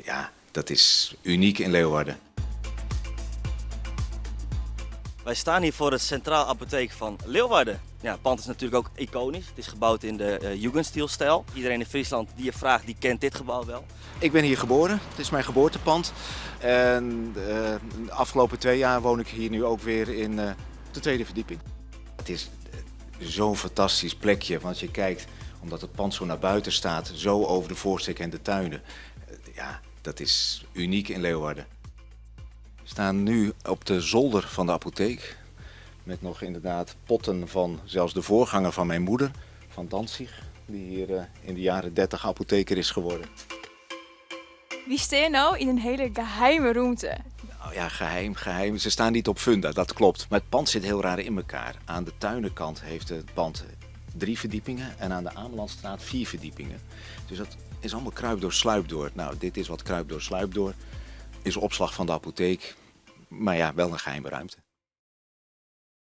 Ja, dat is uniek in Leeuwarden. Wij staan hier voor het Centraal Apotheek van Leeuwarden. Ja, het pand is natuurlijk ook iconisch. Het is gebouwd in de Jugendstil-stijl. Iedereen in Friesland die je vraagt, die kent dit gebouw wel. Ik ben hier geboren, het is mijn geboortepand. En de afgelopen 2 jaar woon ik hier nu ook weer in de tweede verdieping. Het is zo'n fantastisch plekje, want je kijkt, omdat het pand zo naar buiten staat, zo over de voorstek en de tuinen. Ja, dat is uniek in Leeuwarden. We staan nu op de zolder van de apotheek. Met nog inderdaad potten van zelfs de voorganger van mijn moeder, van Danzig. Die hier in de jaren 30 apotheker is geworden. Wie staan nou in een hele geheime ruimte? Nou ja, geheim. Ze staan niet op funda, dat klopt. Maar het pand zit heel raar in elkaar. Aan de tuinenkant heeft het pand 3 verdiepingen en aan de Amelandstraat 4 verdiepingen. Dus dat is allemaal kruip door sluip door. Nou, dit is wat kruip door sluip door. Is opslag van de apotheek. Maar ja, wel een geheime ruimte.